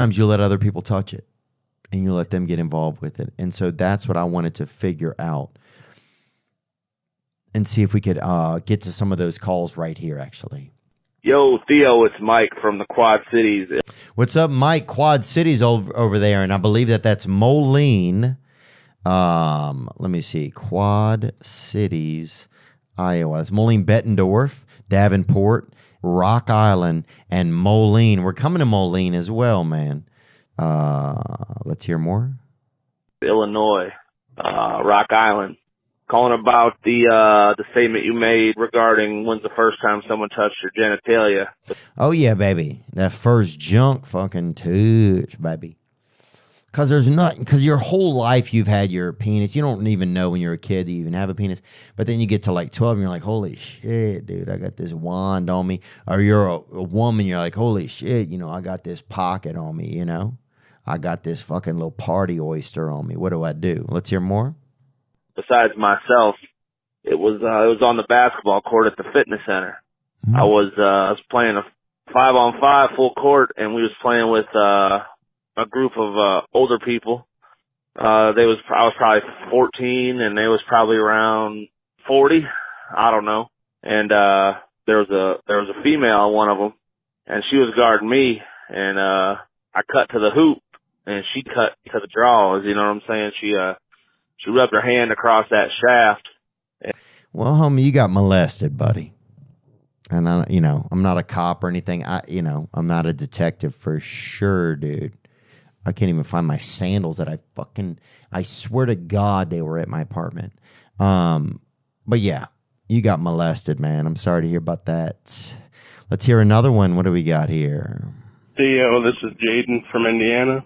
Sometimes you let other people touch it and you let them get involved with it. And so that's what I wanted to figure out and see if we could get to some of those calls right here, actually. Yo, Theo, it's Mike from the Quad Cities. What's up, Mike? Quad Cities over there, and I believe that's Moline. Let me see. Quad Cities, Iowa. It's Moline, Bettendorf, Davenport, Rock Island, and Moline. We're coming to Moline as well, man. Let's hear more. Illinois, Rock Island. Calling about the statement you made regarding when's the first time someone touched your genitalia. Oh, yeah, baby. That first junk fucking touch, baby. Because your whole life you've had your penis. You don't even know when you're a kid you even have a penis. But then you get to like 12 and you're like, holy shit, dude, I got this wand on me. Or you're a woman, you're like, holy shit, I got this pocket on me, I got this fucking little party oyster on me. What do I do? Let's hear more. Besides myself, it was on the basketball court at the fitness center. Mm-hmm. I was playing a 5-on-5 full court, and we was playing with a group of older people. I was probably 14, and they was probably around 40. I don't know. And there was a female, one of them, and she was guarding me, and I cut to the hoop, and she cut to the draws. You know what I'm saying? She rubbed her hand across that shaft. Well, homie, you got molested, buddy. And I'm not a cop or anything. I'm not a detective for sure, dude. I can't even find my sandals that I swear to God they were at my apartment. But yeah, you got molested, man. I'm sorry to hear about that. Let's hear another one. What do we got here? Theo, this is Jaden from Indiana.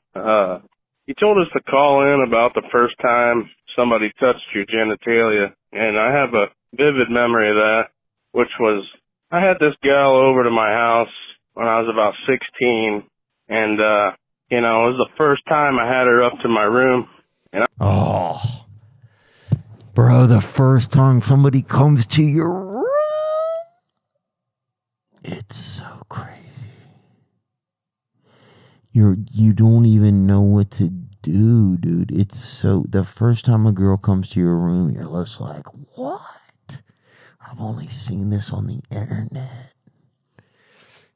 You told us to call in about the first time somebody touched your genitalia, and I have a vivid memory of that, which was I had this gal over to my house when I was about 16, and, it was the first time I had her up to my room. And bro, the first time somebody comes to your room, it's so crazy. You don't even know what to do, dude. It's so, the first time a girl comes to your room, you're just like, what? I've only seen this on the internet.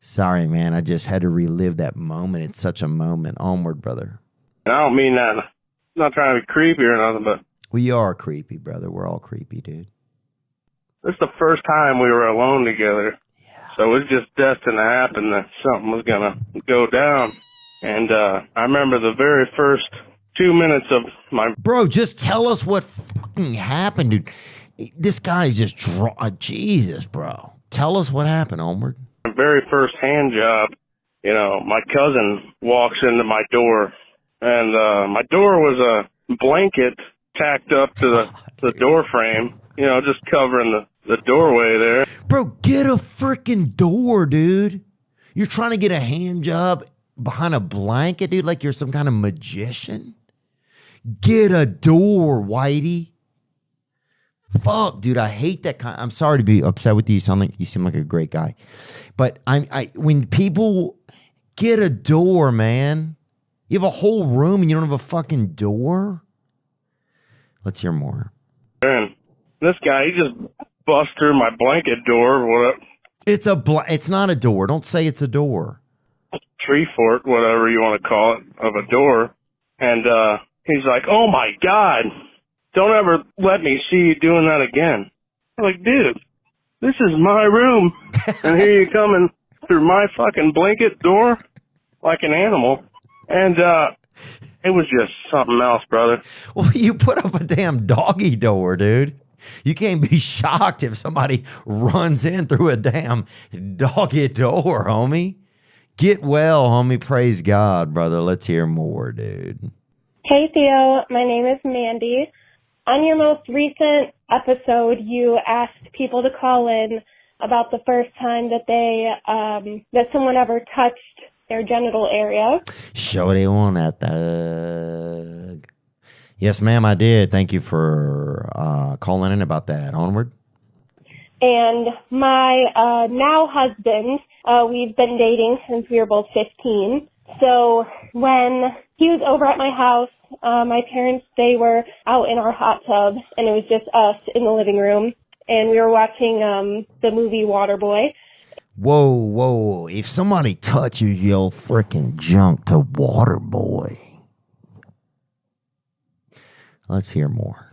Sorry, man. I just had to relive that moment. It's such a moment. Onward, brother. I don't mean that. I'm not trying to be creepy or nothing, but we are creepy, brother. We're all creepy, dude. This is the first time we were alone together. Yeah. So it was just destined to happen that something was going to go down. And I remember the very first 2 minutes of my... Bro, just tell us what fucking happened, dude. This guy's just... Jesus, bro. Tell us what happened, Onward. My very first hand job, my cousin walks into my door. And my door was a blanket tacked up to the door frame, just covering the doorway there. Bro, get a freaking door, dude. You're trying to get a hand job behind a blanket, dude, like you're some kind of magician? Get a door, Whitey. Fuck, dude, I hate that kind. I'm sorry to be upset with you. You seem like a great guy. But when people get a door, man, you have a whole room and you don't have a fucking door? Let's hear more. And this guy, he just bust through my blanket door. It's not a door. Don't say it's a door. Tree fort, whatever you want to call it, of a door. And he's like, oh my God, don't ever let me see you doing that again. I'm like, dude, this is my room. And here you coming through my fucking blanket door like an animal. And it was just something else, brother. Well, you put up a damn doggy door, dude. You can't be shocked if somebody runs in through a damn doggy door, homie. Get well, homie. Praise God, brother. Let's hear more, dude. Hey, Theo. My name is Mandy. On your most recent episode, you asked people to call in about the first time that that someone ever touched their genital area. Show they want that thug. Yes, ma'am, I did. Thank you for calling in about that. Onward. And my now husband, we've been dating since we were both 15. So when he was over at my house, my parents, they were out in our hot tub, and it was just us in the living room, and we were watching the movie Waterboy. Whoa, whoa. If somebody touches your freaking junk to Waterboy. Let's hear more.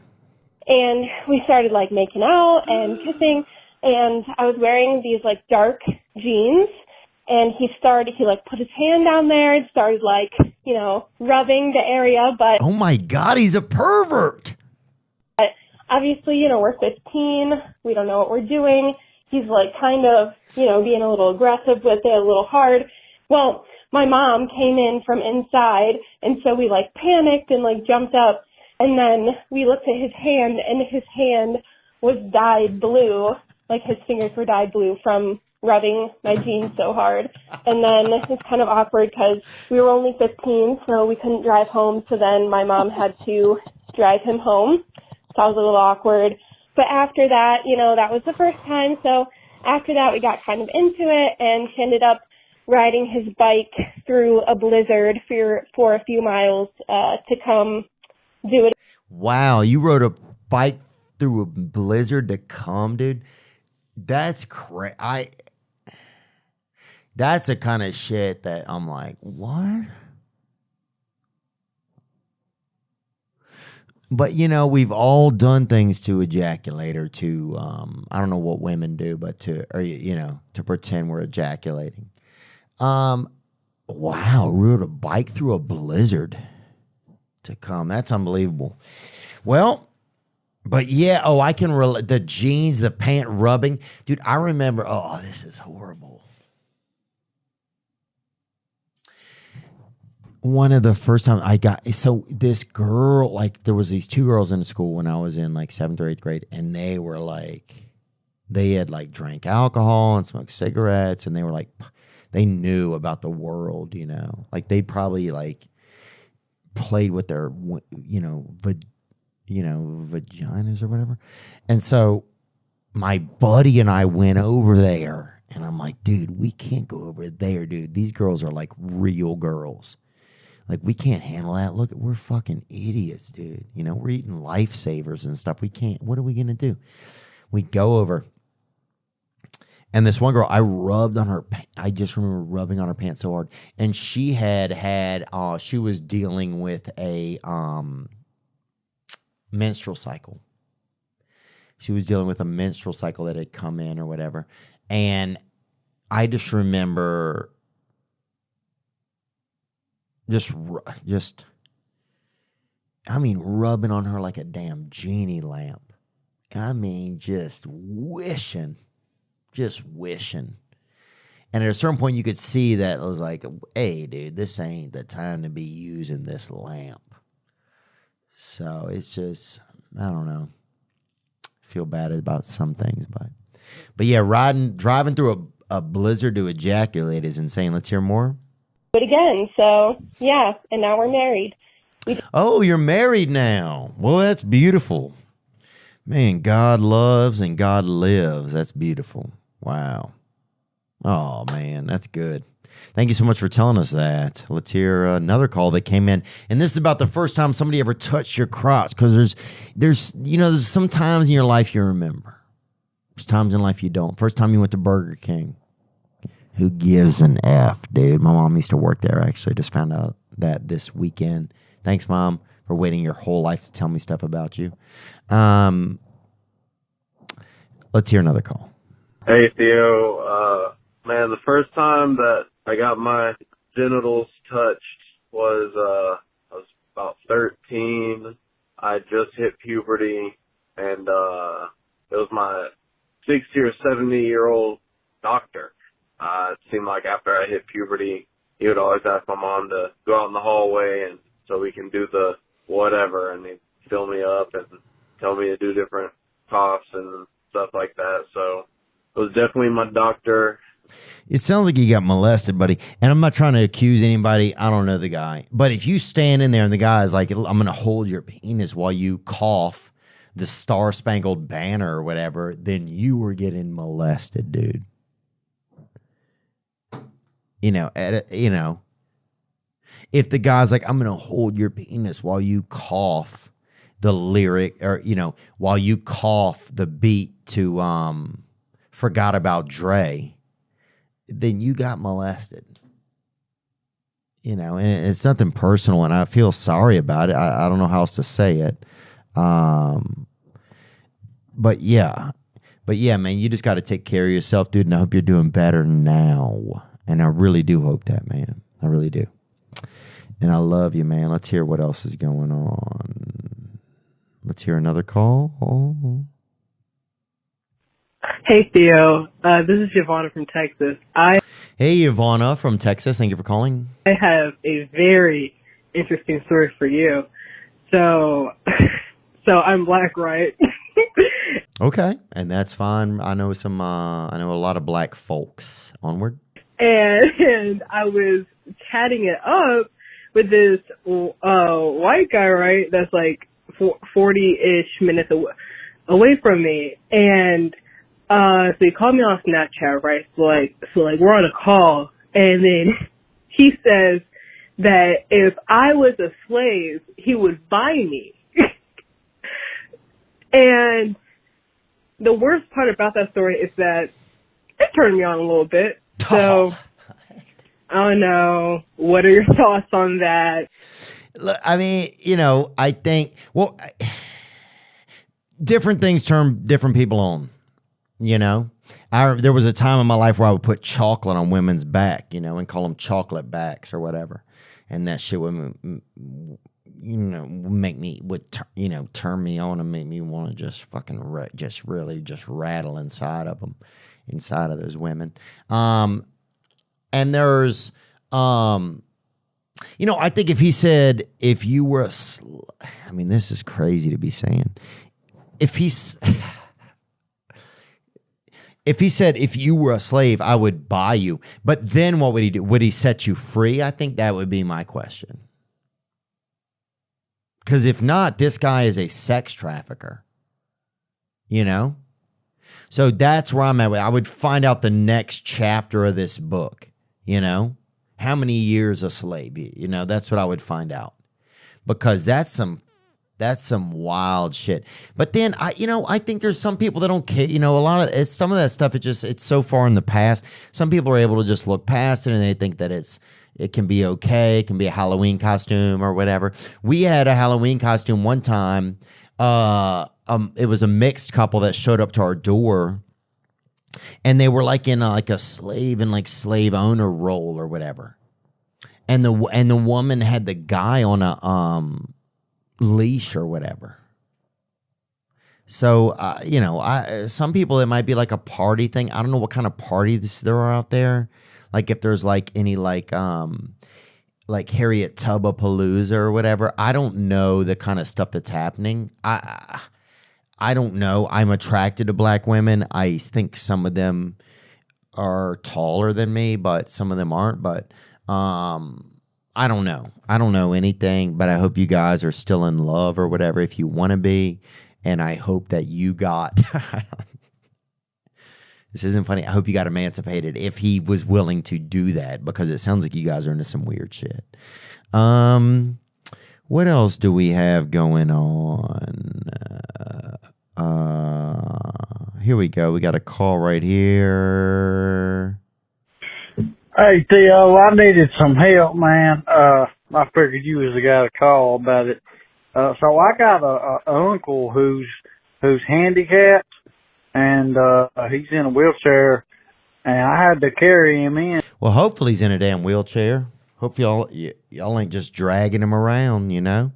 And we started, like, making out and kissing, and I was wearing these, like, dark jeans, and he put his hand down there and started, like, you know, rubbing the area, but... Oh, my God, he's a pervert! But obviously, you know, we're 15, we don't know what we're doing. He's, like, kind of, you know, being a little aggressive with it, a little hard. Well, my mom came in from inside, and so we, like, panicked and, like, jumped up, and then we looked at his hand, and his hand was dyed blue. Like, his fingers were dyed blue from rubbing my jeans so hard. And then it was kind of awkward because we were only 15, so we couldn't drive home, so then my mom had to drive him home. So I was a little awkward. But after that, you know, that was the first time. So after that, we got kind of into it, and he ended up riding his bike through a blizzard for a few miles to come do it. Wow, you rode a bike through a blizzard to come, dude? That's crazy. That's the kind of shit that I'm like, what? But, you know, we've all done things to ejaculate or to, I don't know what women do, but to pretend we're ejaculating. Wow, rode a bike through a blizzard to come. That's unbelievable. Well, but yeah, I can relate. The jeans, the pant rubbing. Dude, I remember, this is horrible. One of the first time this girl, like there was these two girls in school when I was in like 7th or 8th grade, and they were like, they had like drank alcohol and smoked cigarettes, and they were like, they knew about the world, you know, like they'd probably like played with their, vaginas or whatever. And so my buddy and I went over there, and I'm like, dude, we can't go over there, dude. These girls are like real girls. Like, we can't handle that. Look, we're fucking idiots, dude. You know, we're eating lifesavers and stuff. We can't. What are we going to do? We go over. And this one girl, I rubbed on her. I just remember rubbing on her pants so hard. And she she was dealing with a menstrual cycle. She was dealing with a menstrual cycle that had come in or whatever. And I just remember rubbing on her like a damn genie lamp. I mean, just wishing. And at a certain point, you could see that it was like, hey, dude, this ain't the time to be using this lamp. So it's just, I don't know. I feel bad about some things, but yeah, driving through a blizzard to ejaculate is insane. Let's hear more. It again. So yeah, and now we're married. Oh, you're married now. Well, that's beautiful. Man, God loves and God lives. That's beautiful. Wow. Oh, man, that's good. Thank you so much for telling us that. Let's hear another call that came in. And this is about the first time somebody ever touched your crotch, because there's some times in your life you remember. There's times in life you don't. First time you went to Burger King. Who gives an F, dude? My mom used to work there, actually. Just found out that this weekend. Thanks, Mom, for waiting your whole life to tell me stuff about you. Let's hear another call. Hey, Theo. Man, the first time that I got my genitals touched was I was about 13. I just hit puberty, and it was my 60 or 70-year-old doctor. It seemed like after I hit puberty, he would always ask my mom to go out in the hallway and so we can do the whatever, and he'd fill me up and tell me to do different coughs and stuff like that. So it was definitely my doctor. It sounds like you got molested, buddy. And I'm not trying to accuse anybody. I don't know the guy. But if you stand in there and the guy is like, I'm going to hold your penis while you cough the Star-Spangled Banner or whatever, then you were getting molested, dude. If the guy's like, I'm going to hold your penis while you cough the lyric, or, you know, while you cough the beat to Forgot About Dre, then you got molested. You know, and it's nothing personal, and I feel sorry about it. I don't know how else to say it. But yeah, man, you just got to take care of yourself, dude, and I hope you're doing better now. And I really do hope that, man. I really do. And I love you, man. Let's hear what else is going on. Let's hear another call. Hey, Theo. This is Giovanna from Texas. Hey, Giovanna from Texas. Thank you for calling. I have a very interesting story for you. So I'm black, right? Okay, and that's fine. I know a lot of black folks. Onward. And I was chatting it up with this white guy, right? That's like 40-ish minutes away from me, and so he called me on Snapchat, right? So like we're on a call, and then he says that if I was a slave, he would buy me. And the worst part about that story is that it turned me on a little bit. So I don't know. What are your thoughts on that? Look, I mean, you know, I think, well, different things turn different people on. You know, there was a time in my life where I would put chocolate on women's back, you know, and call them chocolate backs or whatever. And that shit would, you know, turn me on and make me want to just fucking really rattle inside of them, inside of those women. And there's, you know, I think if he said, if you were I mean, this is crazy to be saying. If he said, if you were a slave, I would buy you. But then what would he do? Would he set you free? I think that would be my question. Because if not, this guy is a sex trafficker. You know? So that's where I'm at. I would find out the next chapter of this book. You know? How many years a slave? You know, that's what I would find out. Because that's some wild shit. But then I think there's some people that don't care. You know, some of that stuff, it's so far in the past. Some people are able to just look past it and they think that it can be okay. It can be a Halloween costume or whatever. We had a Halloween costume one time. It was a mixed couple that showed up to our door, and they were like in a slave and like slave owner role or whatever. And the woman had the guy on a leash or whatever. So you know, some people, it might be like a party thing. I don't know what kind of parties there are out there. Like if there's like any like Harriet Tubapalooza or whatever. I don't know the kind of stuff that's happening. I don't know. I'm attracted to black women. I think some of them are taller than me, but some of them aren't. But I don't know. I don't know anything, but I hope you guys are still in love or whatever if you want to be. And I hope that you got, this isn't funny, I hope you got emancipated if he was willing to do that, because it sounds like you guys are into some weird shit. What else do we have going on? Here we go. We got a call right here. Hey, Theo, I needed some help, man. I figured you was the guy to call about it. So I got a uncle who's handicapped, and he's in a wheelchair, and I had to carry him in. Well, hopefully he's in a damn wheelchair. Hope y'all ain't just dragging him around, you know?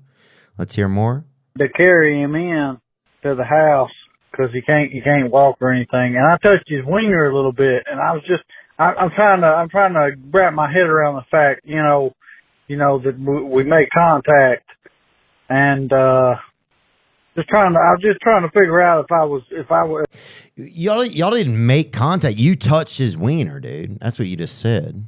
Let's hear more. To carry him in to the house because he can't walk or anything. And I touched his wiener a little bit, and I was just I'm trying to wrap my head around the fact, you know that we make contact, and I was just trying to figure out if I was. Y'all didn't make contact. You touched his wiener, dude. That's what you just said.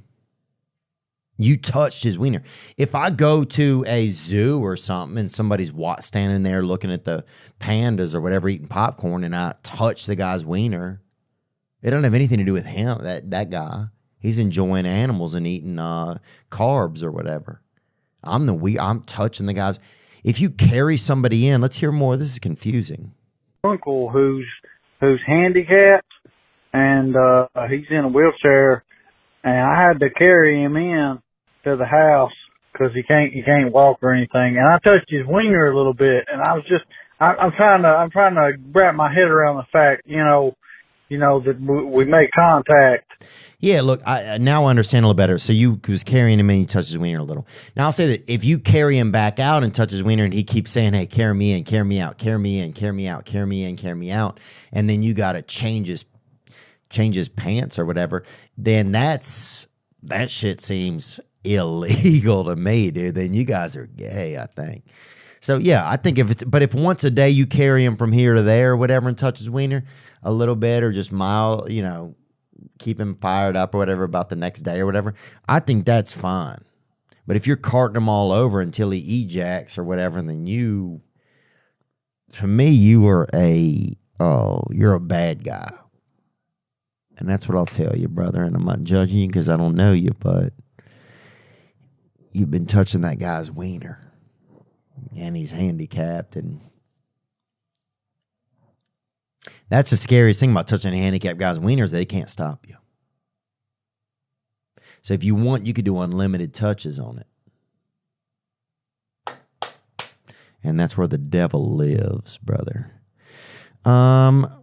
You touched his wiener. If I go to a zoo or something and somebody's standing there looking at the pandas or whatever eating popcorn, and I touch the guy's wiener, it doesn't have anything to do with him. That guy, he's enjoying animals and eating carbs or whatever. I'm touching the guys. If you carry somebody in, let's hear more. This is confusing. Uncle who's handicapped and he's in a wheelchair, and I had to carry him in to the house because he can't walk or anything. And I touched his wiener a little bit, and I was just I'm trying to wrap my head around the fact, that we make contact. Yeah, look, I now understand a little better. So you was carrying him and you touched his wiener a little. Now I'll say that if you carry him back out and touch his wiener and he keeps saying, hey, carry me in, carry me out, carry me in, carry me out, carry me in, carry me out, and then you got to change his pants or whatever, then that shit seems illegal to me, dude. Then you guys are gay, I think. So yeah, I think if once a day you carry him from here to there or whatever and touch his wiener a little bit or just keep him fired up or whatever about the next day or whatever, I think that's fine. But if you're carting him all over until he ejacks or whatever, then to me, you're a bad guy. And that's what I'll tell you, brother. And I'm not judging you because I don't know you, but you've been touching that guy's wiener. And he's handicapped. And that's the scariest thing about touching a handicapped guy's wiener is they can't stop you. So if you want, you could do unlimited touches on it. And that's where the devil lives, brother.